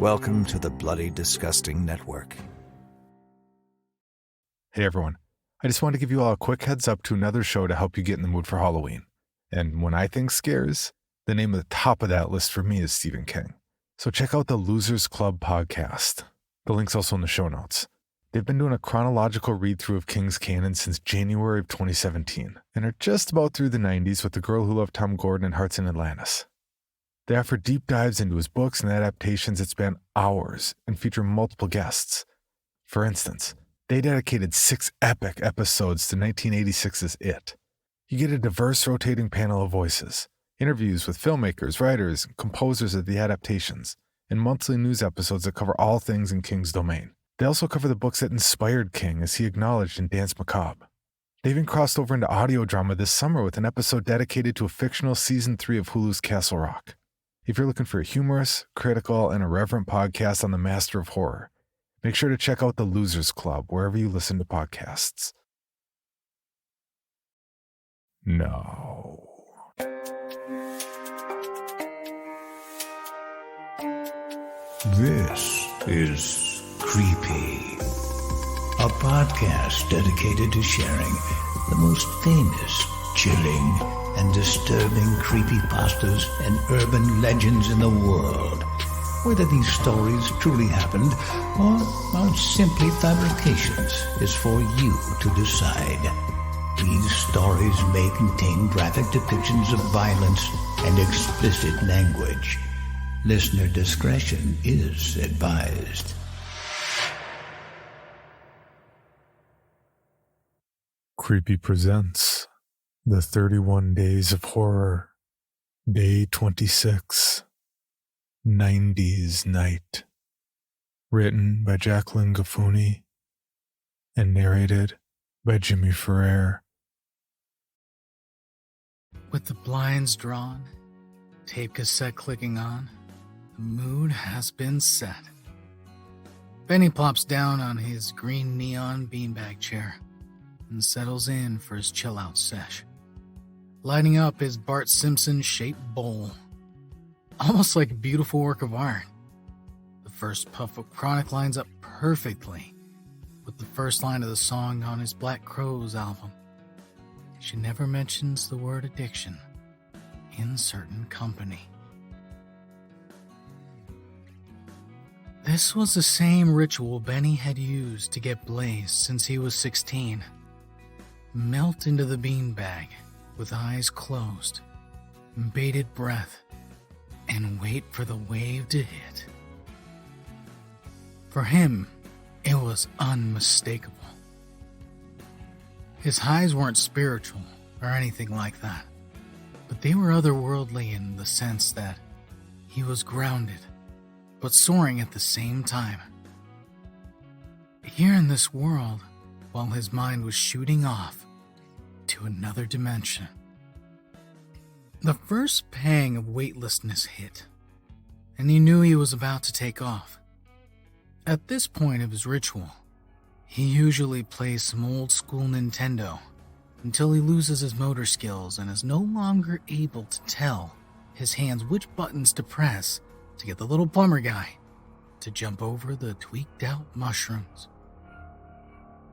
Welcome to the Bloody Disgusting Network. Hey everyone, I just wanted to give you all a quick heads up to another show to help you get in the mood for Halloween. And when I think scares, the name of the top of that list for me is Stephen King. So check out the Losers Club podcast. The link's also in the show notes. They've been doing a chronological read-through of King's canon since January of 2017, and are just about through the 90s with The Girl Who Loved Tom Gordon and Hearts in Atlantis. They offer deep dives into his books and adaptations that span hours and feature multiple guests. For instance, they dedicated 6 epic episodes to 1986's It. You get a diverse rotating panel of voices, interviews with filmmakers, writers, and composers of the adaptations, and monthly news episodes that cover all things in King's domain. They also cover the books that inspired King, as he acknowledged in Danse Macabre. They even crossed over into audio drama this summer with an episode dedicated to a fictional Season 3 of Hulu's Castle Rock. If you're looking for a humorous, critical, and irreverent podcast on the master of horror, make sure to check out the Losers Club wherever you listen to podcasts. No. This is Creepy, a podcast dedicated to sharing the most famous, chilling, and disturbing creepypastas and urban legends in the world. Whether these stories truly happened or are simply fabrications is for you to decide. These stories may contain graphic depictions of violence and explicit language. Listener discretion is advised. Creepy presents The 31 Days of Horror, Day 26, 90s Night. Written by Jacqueline Gaffuni and narrated by Jimmy Ferrer. With the blinds drawn, tape cassette clicking on, the mood has been set. Benny plops down on his green neon beanbag chair and settles in for his chill-out sesh, lighting up his Bart Simpson-shaped bowl, almost like a beautiful work of art. The first puff of chronic lines up perfectly with the first line of the song on his Black Crowes album. She never mentions the word addiction in certain company. This was the same ritual Benny had used to get blazed since he was 16. Melt into the beanbag with eyes closed, bated breath, and wait for the wave to hit. For him, it was unmistakable. His highs weren't spiritual or anything like that, but they were otherworldly in the sense that he was grounded, but soaring at the same time. Here in this world, while his mind was shooting off to another dimension. The first pang of weightlessness hit, and he knew he was about to take off. At this point of his ritual, he usually plays some old-school Nintendo until he loses his motor skills and is no longer able to tell his hands which buttons to press to get the little plumber guy to jump over the tweaked-out mushrooms.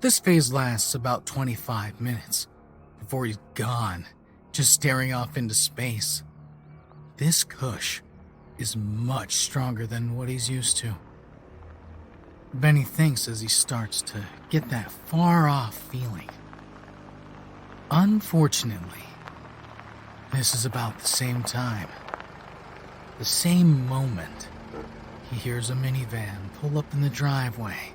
This phase lasts about 25 minutes before he's gone, just staring off into space. This Kush is much stronger than what he's used to. Benny thinks as he starts to get that far-off feeling. Unfortunately, this is about the same time. The same moment, he hears a minivan pull up in the driveway.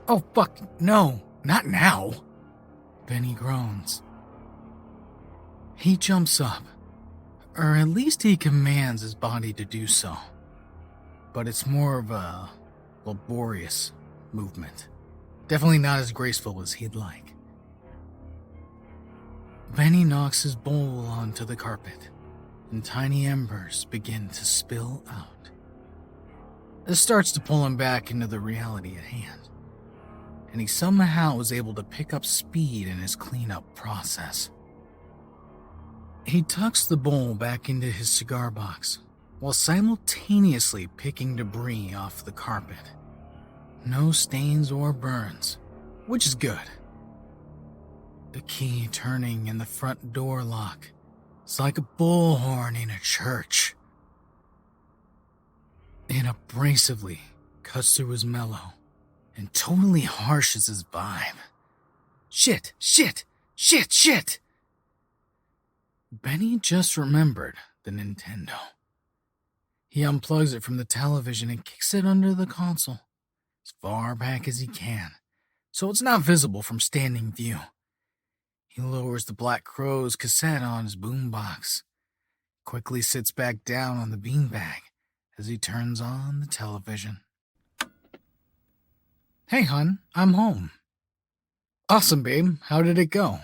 "Oh, fuck, no, not now," Benny groans. He jumps up, or at least he commands his body to do so. But it's more of a laborious movement. Definitely not as graceful as he'd like. Benny knocks his bowl onto the carpet, and tiny embers begin to spill out. This starts to pull him back into the reality at hand, and he somehow is able to pick up speed in his cleanup process. He tucks the bowl back into his cigar box, while simultaneously picking debris off the carpet. No stains or burns, which is good. The key turning in the front door lock is like a bullhorn in a church. It abrasively cuts through his mellow and totally harshes his vibe. Shit, shit, shit, shit! Benny just remembered the Nintendo. He unplugs it from the television and kicks it under the console, as far back as he can, so it's not visible from standing view. He lowers the Black Crowes cassette on his boombox, quickly sits back down on the beanbag as he turns on the television. Hey, hon, I'm home. Awesome, babe. How did it go?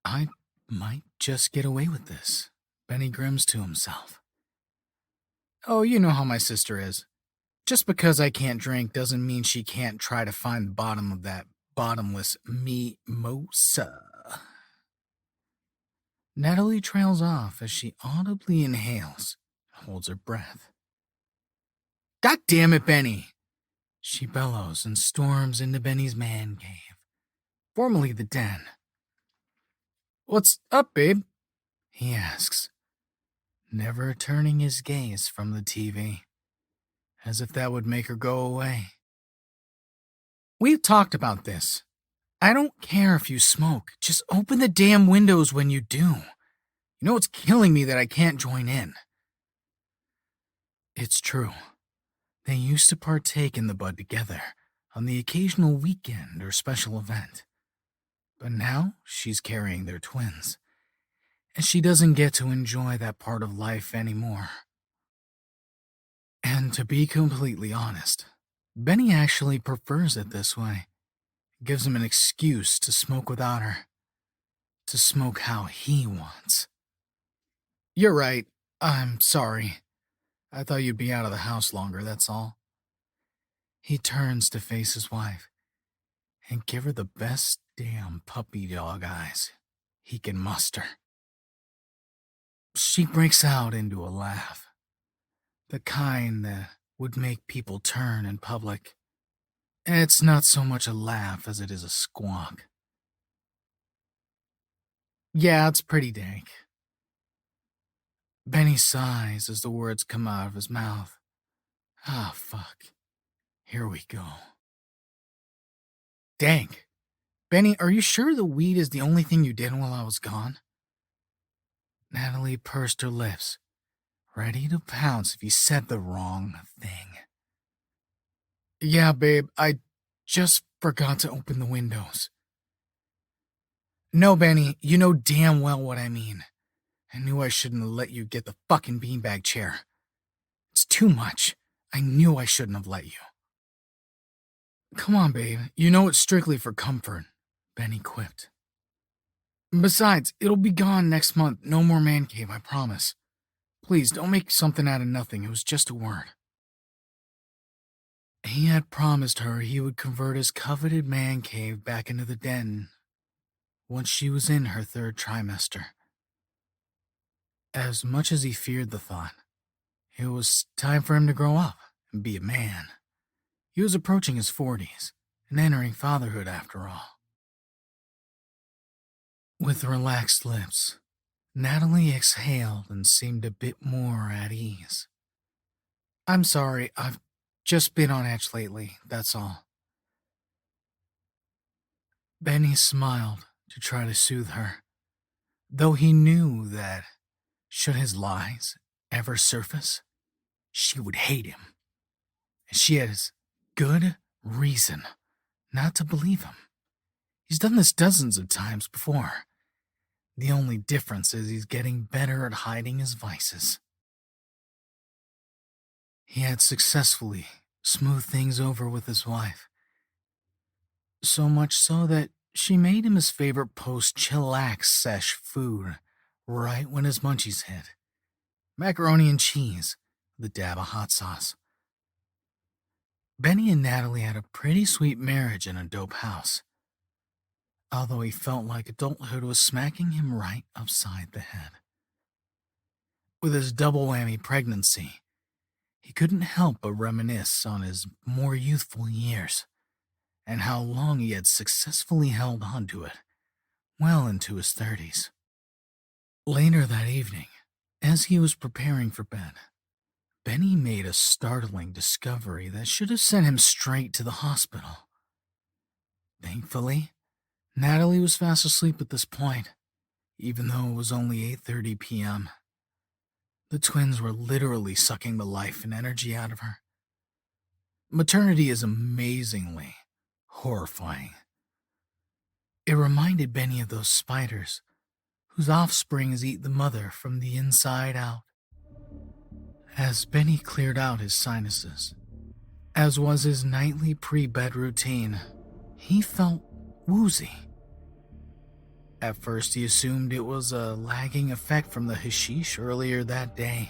I might just get away with this, Benny grins to himself. Oh, you know how my sister is. Just because I can't drink doesn't mean she can't try to find the bottom of that bottomless mimosa. Natalie trails off as she audibly inhales and holds her breath. God damn it, Benny! She bellows and storms into Benny's man cave, formerly the den. What's up, babe? He asks, never turning his gaze from the TV, as if that would make her go away. We've talked about this. I don't care if you smoke. Just open the damn windows when you do. You know it's killing me that I can't join in. It's true. They used to partake in the bud together on the occasional weekend or special event. But now she's carrying their twins, and she doesn't get to enjoy that part of life anymore. And to be completely honest, Benny actually prefers it this way. It gives him an excuse to smoke without her, to smoke how he wants. You're right. I'm sorry. I thought you'd be out of the house longer, that's all. He turns to face his wife and give her the best damn puppy dog eyes he can muster. She breaks out into a laugh, the kind that would make people turn in public. It's not so much a laugh as it is a squawk. Yeah, it's pretty dank. Benny sighs as the words come out of his mouth. Ah, fuck. Here we go. Dank. Benny, are you sure the weed is the only thing you did while I was gone? Natalie pursed her lips, ready to pounce if he said the wrong thing. Yeah, babe, I just forgot to open the windows. No, Benny, you know damn well what I mean. I knew I shouldn't have let you get the fucking beanbag chair. It's too much. I knew I shouldn't have let you. Come on, babe. You know it's strictly for comfort, Benny quipped. Besides, it'll be gone next month. No more man cave, I promise. Please, don't make something out of nothing. It was just a word. He had promised her he would convert his coveted man cave back into the den once she was in her third trimester. As much as he feared the thought, it was time for him to grow up and be a man. He was approaching his 40s and entering fatherhood after all. With relaxed lips, Natalie exhaled and seemed a bit more at ease. I'm sorry, I've just been on edge lately, that's all. Benny smiled to try to soothe her, though he knew that, should his lies ever surface, she would hate him. And she has good reason not to believe him. He's done this dozens of times before. The only difference is he's getting better at hiding his vices. He had successfully smoothed things over with his wife. So much so that she made him his favorite post-chillax sesh food right when his munchies hit. Macaroni and cheese with a dab of hot sauce. Benny and Natalie had a pretty sweet marriage in a dope house, although he felt like adulthood was smacking him right upside the head. With his double whammy pregnancy, he couldn't help but reminisce on his more youthful years and how long he had successfully held on to it well into his 30s. Later that evening, as he was preparing for bed, Benny made a startling discovery that should have sent him straight to the hospital. Thankfully, Natalie was fast asleep at this point, even though it was only 8:30 p.m. The twins were literally sucking the life and energy out of her. Maternity is amazingly horrifying. It reminded Benny of those spiders whose offsprings eat the mother from the inside out. As Benny cleared out his sinuses, as was his nightly pre-bed routine, he felt woozy. At first, he assumed it was a lagging effect from the hashish earlier that day.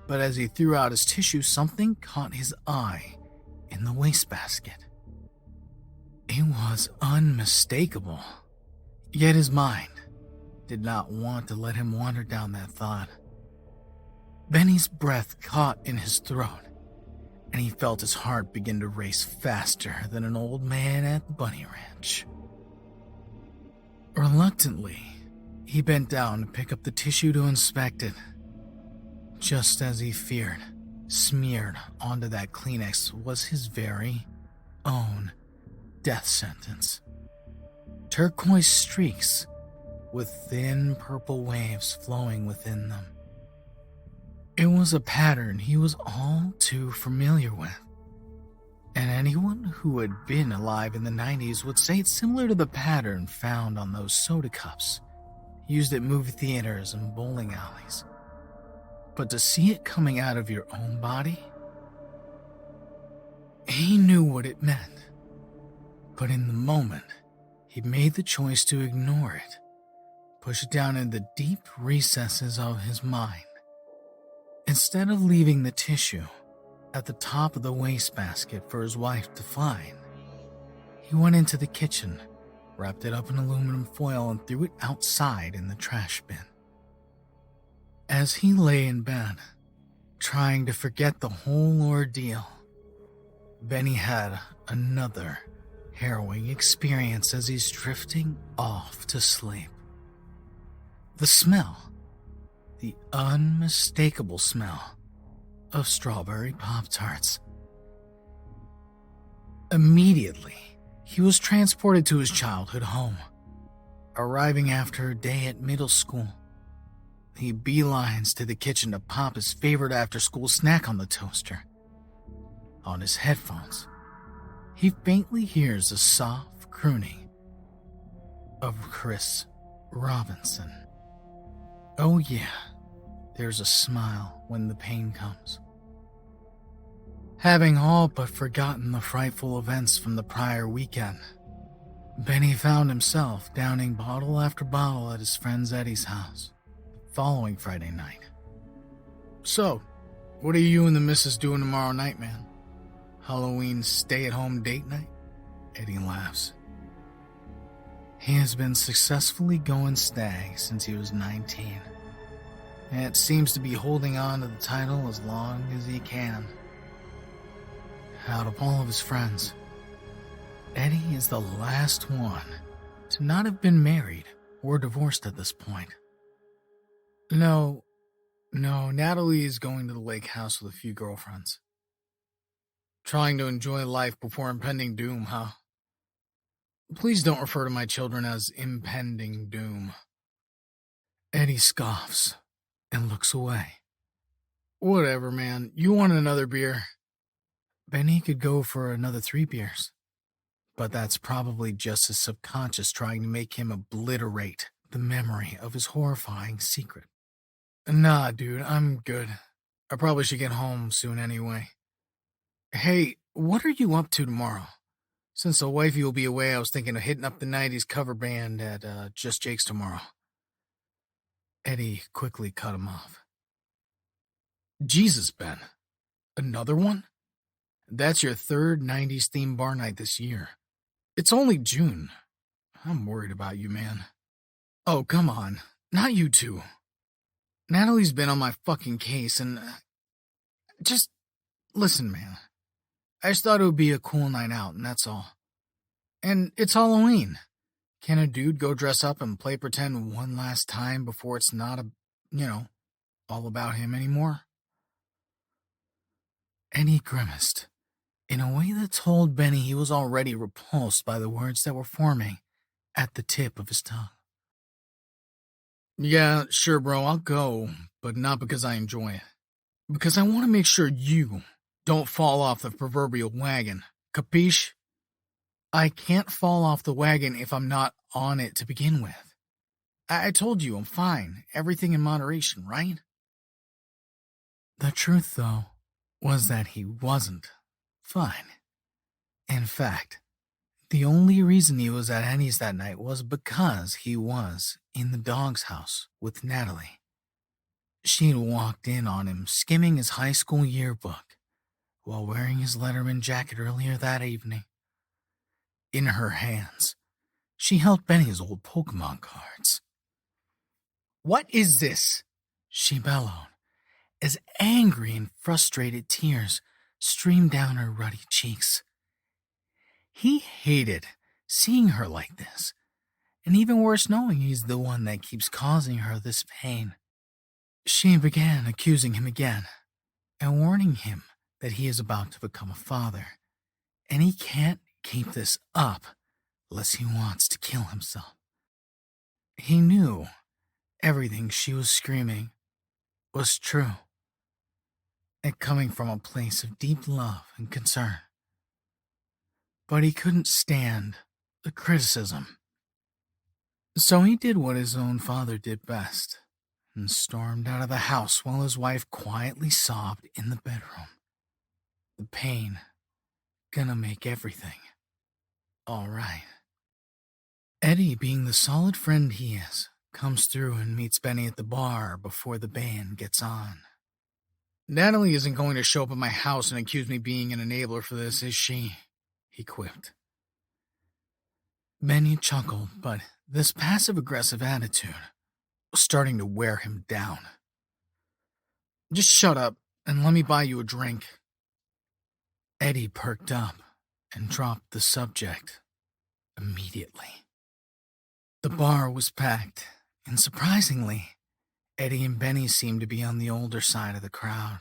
But as he threw out his tissue, something caught his eye in the wastebasket. It was unmistakable, yet his mind did not want to let him wander down that thought. Benny's breath caught in his throat, and he felt his heart begin to race faster than an old man at the bunny ranch. Reluctantly, he bent down to pick up the tissue to inspect it. Just as he feared, smeared onto that Kleenex was his very own death sentence. Turquoise streaks with thin purple waves flowing within them. It was a pattern he was all too familiar with, and anyone who had been alive in the 90s would say it's similar to the pattern found on those soda cups used at movie theaters and bowling alleys. But to see it coming out of your own body, he knew what it meant. But in the moment, he made the choice to ignore it, push it down in the deep recesses of his mind. Instead of leaving the tissue at the top of the wastebasket for his wife to find, he went into the kitchen, wrapped it up in aluminum foil, and threw it outside in the trash bin. As he lay in bed, trying to forget the whole ordeal, Benny had another harrowing experience as he's drifting off to sleep. The smell, the unmistakable smell of strawberry Pop-Tarts. Immediately, he was transported to his childhood home. Arriving after a day at middle school, he beelines to the kitchen to pop his favorite after-school snack on the toaster. On his headphones, he faintly hears a soft crooning of Chris Robinson. Oh yeah, there's a smile when the pain comes. Having all but forgotten the frightful events from the prior weekend, Benny found himself downing bottle after bottle at his friend Eddie's house the following Friday night. So, what are you and the missus doing tomorrow night, man? Halloween stay-at-home date night? Eddie laughs. He has been successfully going stag since he was 19, and seems to be holding on to the title as long as he can. Out of all of his friends, Eddie is the last one to not have been married or divorced at this point. No, Natalie is going to the lake house with a few girlfriends. Trying to enjoy life before impending doom, huh? Please don't refer to my children as impending doom. Eddie scoffs and looks away. Whatever, man. You want another beer? Benny could go for another 3 beers, but that's probably just his subconscious trying to make him obliterate the memory of his horrifying secret. Nah, dude, I'm good. I probably should get home soon anyway. Hey, what are you up to tomorrow? Since the wifey will be away, I was thinking of hitting up the 90s cover band at Just Jake's tomorrow. Eddie quickly cut him off. Jesus, Ben. Another one? That's your 3rd 90s themed bar night this year. It's only June. I'm worried about you, man. Oh, come on. Not you two. Natalie's been on my fucking case and just listen, man. I just thought it would be a cool night out, and that's all. And it's Halloween. Can a dude go dress up and play pretend one last time before it's not all about him anymore? And he grimaced, in a way that told Benny he was already repulsed by the words that were forming at the tip of his tongue. Yeah, sure, bro, I'll go, but not because I enjoy it. Because I want to make sure you don't fall off the proverbial wagon. Capiche? I can't fall off the wagon if I'm not on it to begin with. I told you I'm fine. Everything in moderation, right? The truth, though, was that he wasn't fine. In fact, the only reason he was at Henny's that night was because he was in the dog's house with Natalie. She'd walked in on him skimming his high school yearbook while wearing his Letterman jacket earlier that evening. In her hands, she held Benny's old Pokemon cards. "What is this?" she bellowed, as angry and frustrated tears streamed down her ruddy cheeks. He hated seeing her like this, and even worse knowing he's the one that keeps causing her this pain. She began accusing him again, and warning him that he is about to become a father, and he can't keep this up unless he wants to kill himself. He knew everything she was screaming was true, and coming from a place of deep love and concern. But he couldn't stand the criticism. So he did what his own father did best, and stormed out of the house while his wife quietly sobbed in the bedroom. The pain gonna make everything all right. Eddie, being the solid friend he is, comes through and meets Benny at the bar before the band gets on. "Natalie isn't going to show up at my house and accuse me being an enabler for this, is she?" he quipped. Benny chuckled, but this passive-aggressive attitude was starting to wear him down. "Just shut up and let me buy you a drink." Eddie perked up and dropped the subject immediately. The bar was packed, and surprisingly, Eddie and Benny seemed to be on the older side of the crowd.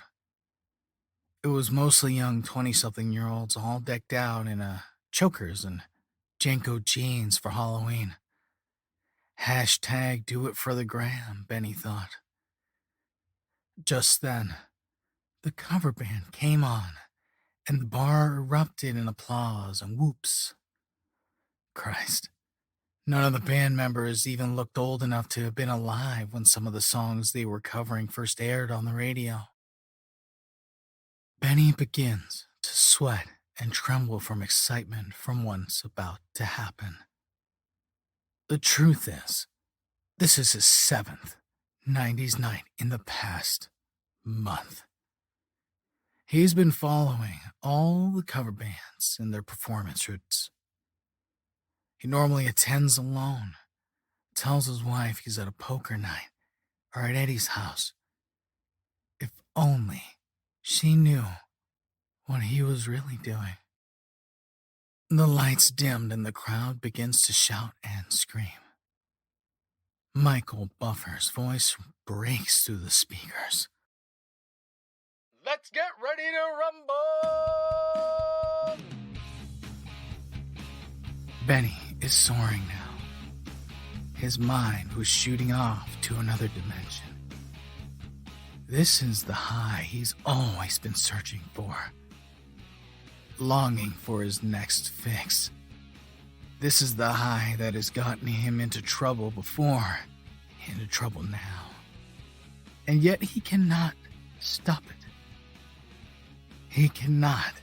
It was mostly young 20-something-year-olds all decked out in chokers and Janko jeans for Halloween. Hashtag do it for the gram, Benny thought. Just then, the cover band came on, and the bar erupted in applause and whoops. Christ, none of the band members even looked old enough to have been alive when some of the songs they were covering first aired on the radio. Benny begins to sweat and tremble from excitement from what's about to happen. The truth is, this is his 7th 90s night in the past month. He's been following all the cover bands in their performance routes. He normally attends alone, tells his wife he's at a poker night or at Eddie's house. If only she knew what he was really doing. The lights dimmed and the crowd begins to shout and scream. Michael Buffer's voice breaks through the speakers. "Let's get ready to rumble!" Benny is soaring now. His mind was shooting off to another dimension. This is the high he's always been searching for, longing for his next fix. This is the high that has gotten him into trouble before, into trouble now. And yet he cannot stop it. He cannot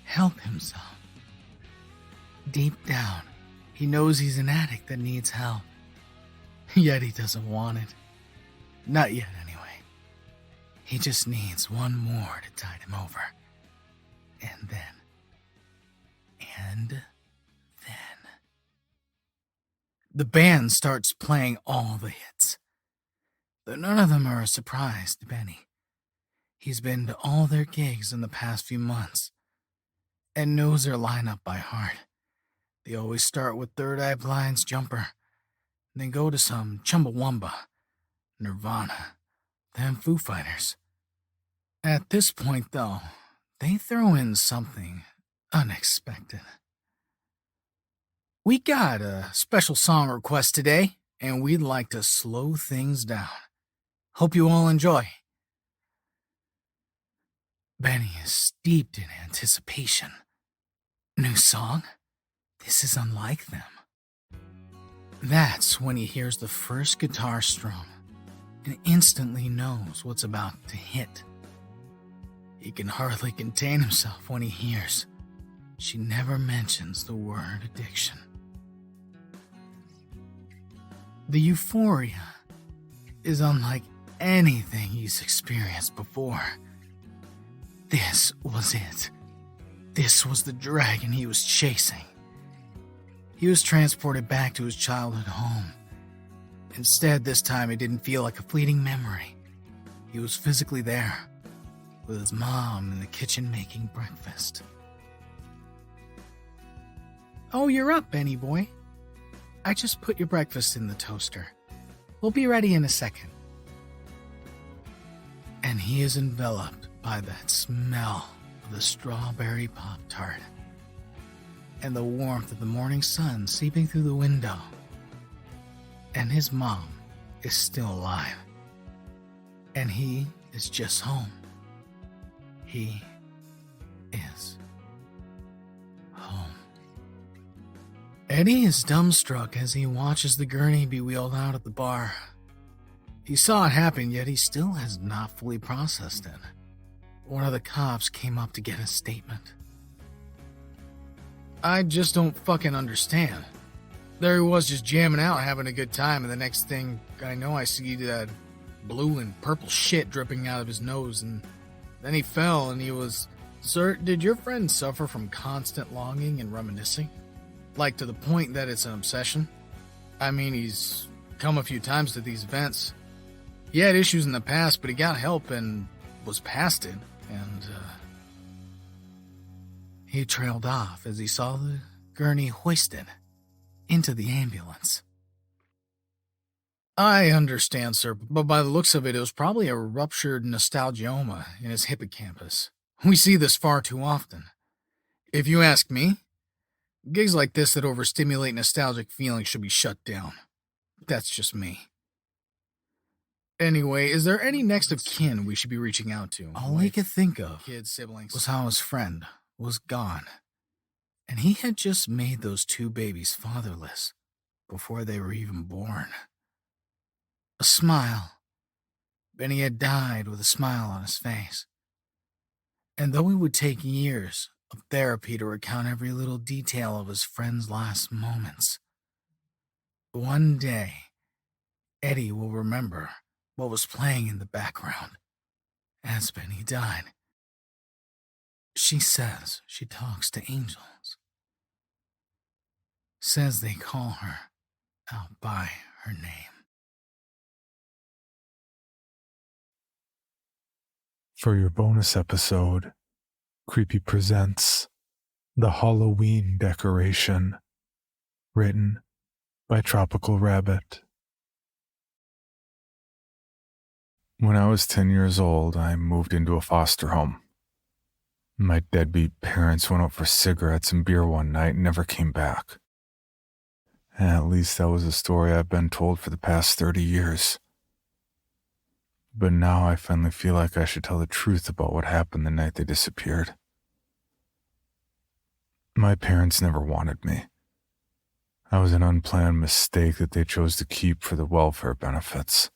help himself. Deep down, he knows he's an addict that needs help. Yet he doesn't want it. Not yet, anyway. He just needs one more to tide him over. And then. The band starts playing all the hits. though none of them are a surprise to Benny. He's been to all their gigs in the past few months and knows their lineup by heart. They always start with Third Eye Blind's Jumper, then go to some Chumbawamba, Nirvana, then Foo Fighters. At this point, though, they throw in something unexpected. We got a special song request today, and we'd like to slow things down. Hope you all enjoy. Benny is steeped in anticipation. New song? This is unlike them. That's when he hears the first guitar strum and instantly knows what's about to hit. He can hardly contain himself when he hears she never mentions the word addiction. The euphoria is unlike anything he's experienced before. This was it. This was the dragon he was chasing. He was transported back to his childhood home. Instead, this time it didn't feel like a fleeting memory. He was physically there, with his mom in the kitchen making breakfast. "Oh, you're up, Benny boy. I just put your breakfast in the toaster. We'll be ready in a second." And he is enveloped by that smell of the strawberry Pop-Tart and the warmth of the morning sun seeping through the window. And his mom is still alive. And he is just home. He is home. Eddie is dumbstruck as he watches the gurney be wheeled out at the bar. He saw it happen, yet he still has not fully processed it. One of the cops came up to get a statement. "I just don't fucking understand. There he was just jamming out, having a good time, and the next thing I know I see that blue and purple shit dripping out of his nose, and then he fell and he was..." "Sir, did your friend suffer from constant longing and reminiscing? Like to the point that it's an obsession? I mean, he's come a few times to these events. He had issues in the past, but he got help and was past it, and he trailed off as he saw the gurney hoisted into the ambulance. "I understand, sir, but by the looks of it, it was probably a ruptured nostalgioma in his hippocampus. We see this far too often. If you ask me, gigs like this that overstimulate nostalgic feelings should be shut down. That's just me. Anyway, is there any next of kin we should be reaching out to?" All he could think of kids, siblings, was how his friend was gone, and he had just made those two babies fatherless before they were even born. A smile. Benny had died with a smile on his face. And though it would take years of therapy to recount every little detail of his friend's last moments, one day, Eddie will remember what was playing in the background as Benny died. She says she talks to angels. Says they call her out by her name. For your bonus episode, Creepy presents The Halloween Decoration, written by Tropical Rabbit. When I was 10 years old, I moved into a foster home. My deadbeat parents went out for cigarettes and beer one night and never came back. At least that was a story I've been told for the past 30 years. But now I finally feel like I should tell the truth about what happened the night they disappeared. My parents never wanted me. I was an unplanned mistake that they chose to keep for the welfare benefits.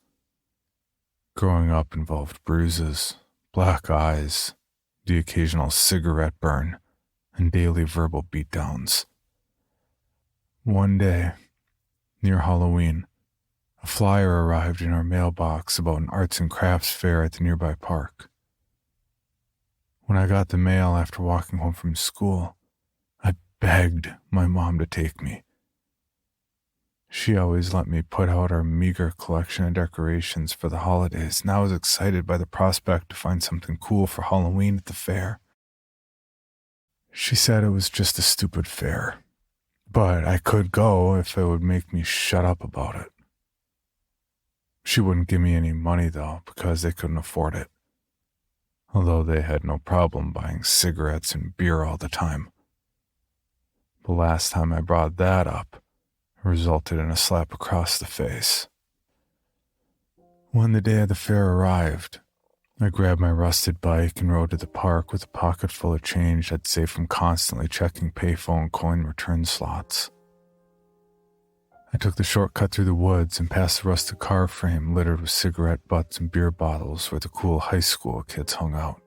Growing up involved bruises, black eyes, the occasional cigarette burn, and daily verbal beatdowns. One day, near Halloween, a flyer arrived in our mailbox about an arts and crafts fair at the nearby park. When I got the mail after walking home from school, I begged my mom to take me. She always let me put out our meager collection of decorations for the holidays, and I was excited by the prospect to find something cool for Halloween at the fair. She said it was just a stupid fair, but I could go if it would make me shut up about it. She wouldn't give me any money, though, because they couldn't afford it, although they had no problem buying cigarettes and beer all the time. The last time I brought that up resulted in a slap across the face. When the day of the fair arrived, I grabbed my rusted bike and rode to the park with a pocket full of change I'd saved from constantly checking payphone coin return slots. I took the shortcut through the woods and past the rusted car frame littered with cigarette butts and beer bottles where the cool high school kids hung out.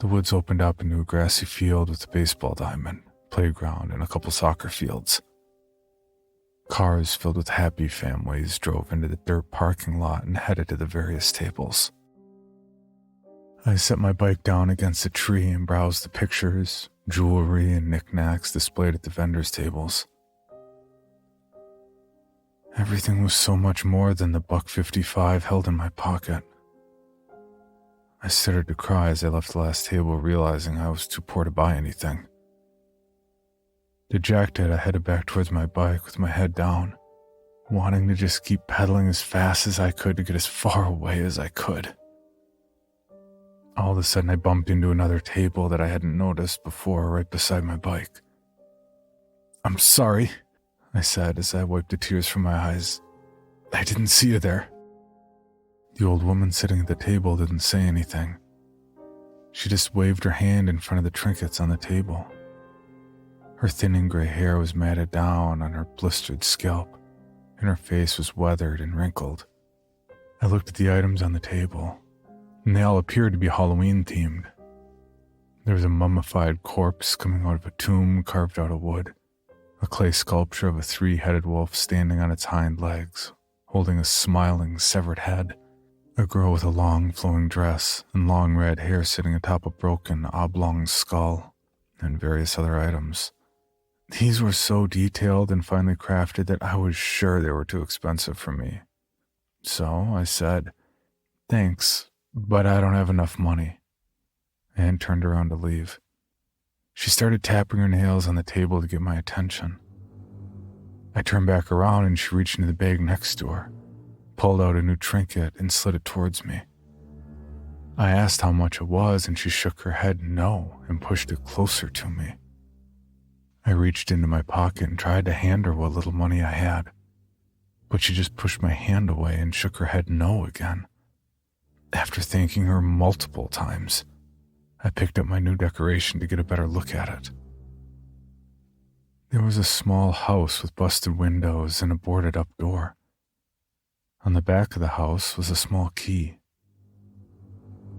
The woods opened up into a grassy field with a baseball diamond, playground, and a couple soccer fields. Cars filled with happy families drove into the dirt parking lot and headed to the various tables. I set my bike down against a tree and browsed the pictures, jewelry, and knickknacks displayed at the vendors' tables. Everything was so much more than the $1.55 held in my pocket. I started to cry as I left the last table, realizing I was too poor to buy anything. Dejected, I headed back towards my bike with my head down, wanting to just keep pedaling as fast as I could to get as far away as I could. All of a sudden, I bumped into another table that I hadn't noticed before right beside my bike. "I'm sorry," I said as I wiped the tears from my eyes. "I didn't see you there." The old woman sitting at the table didn't say anything. She just waved her hand in front of the trinkets on the table. Her thinning gray hair was matted down on her blistered scalp, and her face was weathered and wrinkled. I looked at the items on the table, and they all appeared to be Halloween-themed. There was a mummified corpse coming out of a tomb carved out of wood, a clay sculpture of a three-headed wolf standing on its hind legs, holding a smiling, severed head, a girl with a long, flowing dress and long red hair sitting atop a broken, oblong skull, and various other items. These were so detailed and finely crafted that I was sure they were too expensive for me. So I said, "Thanks, but I don't have enough money," and turned around to leave. She started tapping her nails on the table to get my attention. I turned back around and she reached into the bag next to her, pulled out a new trinket and slid it towards me. I asked how much it was and she shook her head no and pushed it closer to me. I reached into my pocket and tried to hand her what little money I had, but she just pushed my hand away and shook her head no again. After thanking her multiple times, I picked up my new decoration to get a better look at it. There was a small house with busted windows and a boarded-up door. On the back of the house was a small key.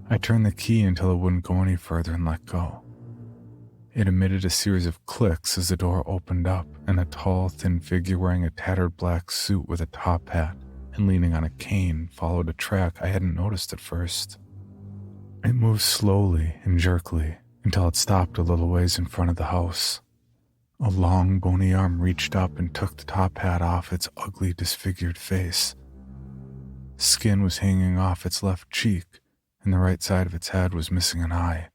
I turned the key until it wouldn't go any further and let go. It emitted a series of clicks as the door opened up, and a tall, thin figure wearing a tattered black suit with a top hat and leaning on a cane followed a track I hadn't noticed at first. It moved slowly and jerkily until it stopped a little ways in front of the house. A long, bony arm reached up and took the top hat off its ugly, disfigured face. Skin was hanging off its left cheek, and the right side of its head was missing an eye.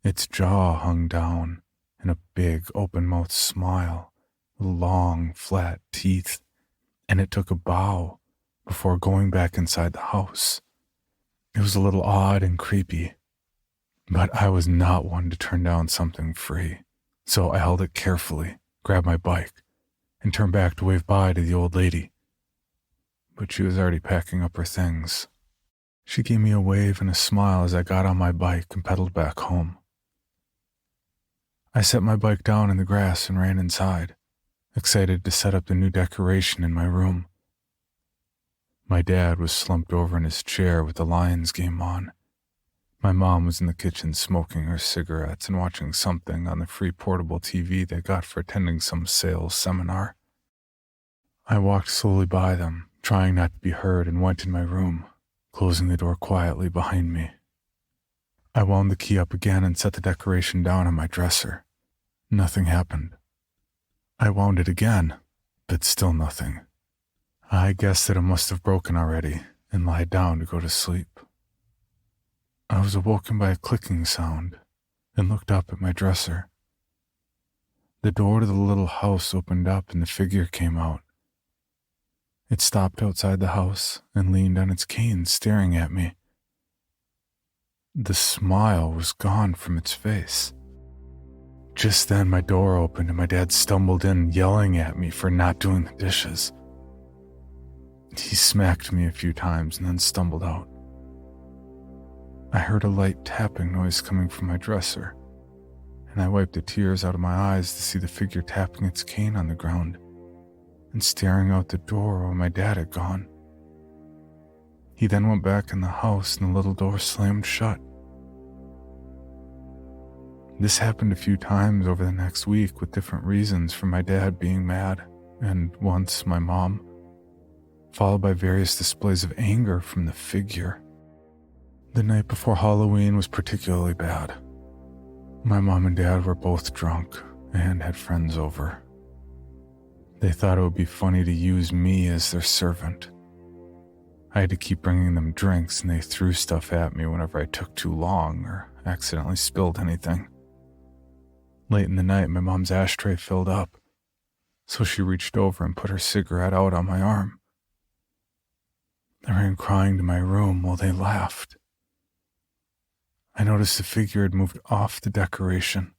Its jaw hung down in a big, open-mouthed smile with long, flat teeth, and it took a bow before going back inside the house. It was a little odd and creepy, but I was not one to turn down something free, so I held it carefully, grabbed my bike, and turned back to wave bye to the old lady. But she was already packing up her things. She gave me a wave and a smile as I got on my bike and pedaled back home. I set my bike down in the grass and ran inside, excited to set up the new decoration in my room. My dad was slumped over in his chair with the Lions game on. My mom was in the kitchen smoking her cigarettes and watching something on the free portable TV they got for attending some sales seminar. I walked slowly by them, trying not to be heard, and went in my room, closing the door quietly behind me. I wound the key up again and set the decoration down on my dresser. Nothing happened. I wound it again, but still nothing. I guessed that it must have broken already and lied down to go to sleep. I was awoken by a clicking sound and looked up at my dresser. The door to the little house opened up and the figure came out. It stopped outside the house and leaned on its cane, staring at me. The smile was gone from its face. Just then my door opened and my dad stumbled in, yelling at me for not doing the dishes. He smacked me a few times and then stumbled out. I heard a light tapping noise coming from my dresser, and I wiped the tears out of my eyes to see the figure tapping its cane on the ground and staring out the door where my dad had gone. He then went back in the house and the little door slammed shut. This happened a few times over the next week with different reasons, from my dad being mad and once my mom, followed by various displays of anger from the figure. The night before Halloween was particularly bad. My mom and dad were both drunk and had friends over. They thought it would be funny to use me as their servant. I had to keep bringing them drinks, and they threw stuff at me whenever I took too long or accidentally spilled anything. Late in the night, my mom's ashtray filled up, so she reached over and put her cigarette out on my arm. I ran crying to my room while they laughed. I noticed the figure had moved off the decoration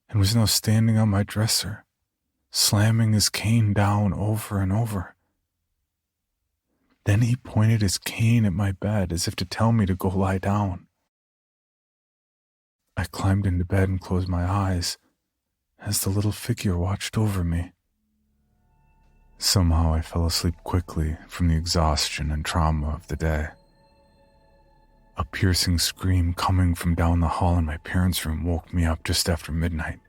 and was now standing on my dresser, slamming his cane down over and over. Then he pointed his cane at my bed as if to tell me to go lie down. I climbed into bed and closed my eyes as the little figure watched over me. Somehow I fell asleep quickly from the exhaustion and trauma of the day. A piercing scream coming from down the hall in my parents' room woke me up just after midnight.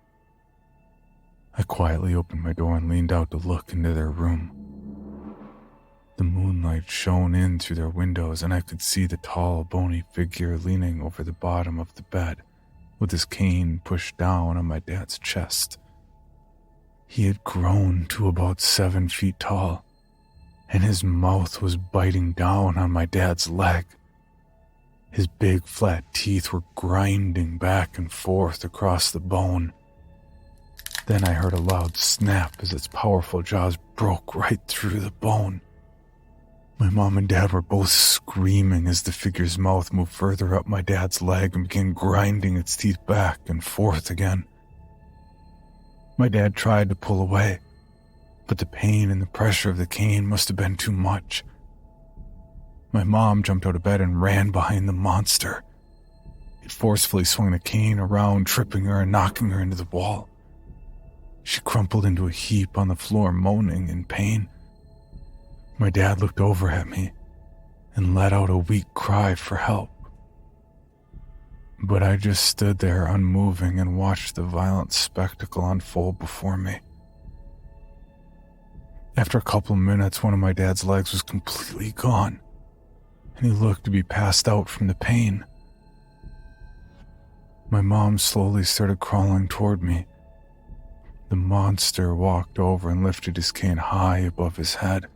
I quietly opened my door and leaned out to look into their room. The moonlight shone in through their windows, and I could see the tall, bony figure leaning over the bottom of the bed, with his cane pushed down on my dad's chest. He had grown to about 7 feet tall, and his mouth was biting down on my dad's leg. His big flat teeth were grinding back and forth across the bone. Then I heard a loud snap as its powerful jaws broke right through the bone. My mom and dad were both screaming as the figure's mouth moved further up my dad's leg and began grinding its teeth back and forth again. My dad tried to pull away, but the pain and the pressure of the cane must have been too much. My mom jumped out of bed and ran behind the monster. It forcefully swung the cane around, tripping her and knocking her into the wall. She crumpled into a heap on the floor, moaning in pain. My dad looked over at me and let out a weak cry for help. But I just stood there unmoving and watched the violent spectacle unfold before me. After a couple of minutes, one of my dad's legs was completely gone, and he looked to be passed out from the pain. My mom slowly started crawling toward me. The monster walked over and lifted his cane high above his head.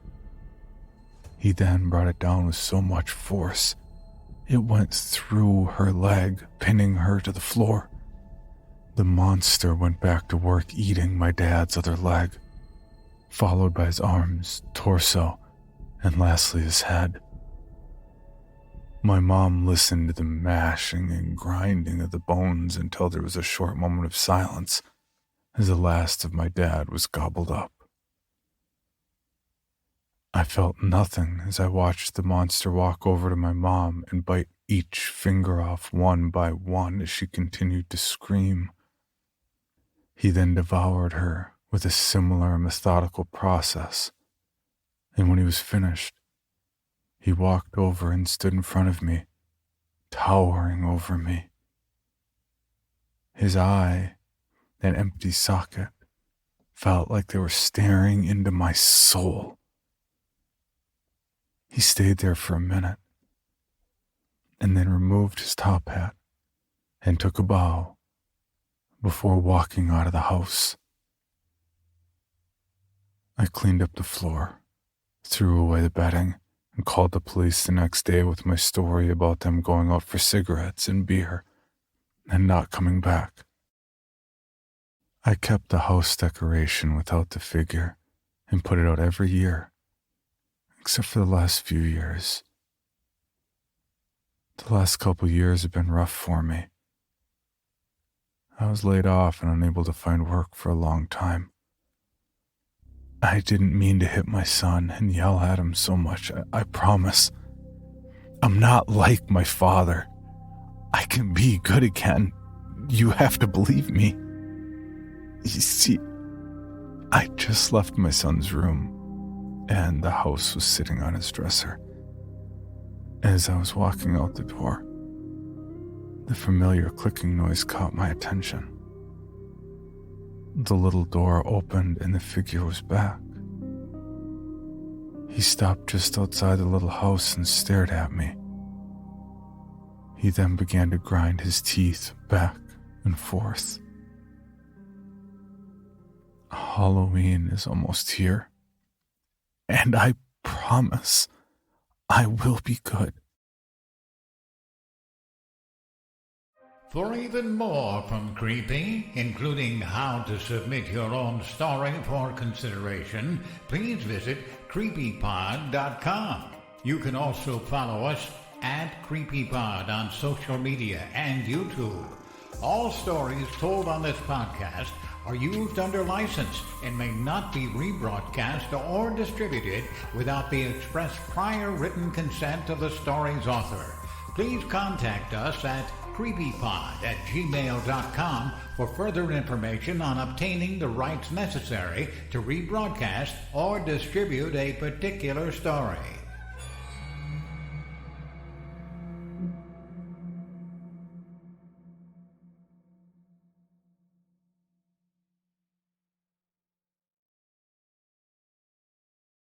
He then brought it down with so much force, it went through her leg, pinning her to the floor. The monster went back to work eating my dad's other leg, followed by his arms, torso, and lastly his head. My mom listened to the mashing and grinding of the bones until there was a short moment of silence as the last of my dad was gobbled up. I felt nothing as I watched the monster walk over to my mom and bite each finger off one by one as she continued to scream. He then devoured her with a similar methodical process, and when he was finished, he walked over and stood in front of me, towering over me. His eye, that empty socket, felt like they were staring into my soul. He stayed there for a minute, and then removed his top hat and took a bow before walking out of the house. I cleaned up the floor, threw away the bedding, and called the police the next day with my story about them going out for cigarettes and beer and not coming back. I kept the house decoration without the figure and put it out every year, except for the last few years. The last couple years have been rough for me. I was laid off and unable to find work for a long time. I didn't mean to hit my son and yell at him so much, I promise. I'm not like my father. I can be good again. You have to believe me. You see, I just left my son's room, and the house was sitting on his dresser. As I was walking out the door, the familiar clicking noise caught my attention. The little door opened and the figure was back. He stopped just outside the little house and stared at me. He then began to grind his teeth back and forth. Halloween is almost here, and I promise I will be good. For even more from Creepy, including how to submit your own story for consideration, please visit creepypod.com. You can also follow us at CreepyPod on social media and YouTube. All stories told on this podcast are used under license and may not be rebroadcast or distributed without the express prior written consent of the story's author. Please contact us at creepypod@gmail.com for further information on obtaining the rights necessary to rebroadcast or distribute a particular story.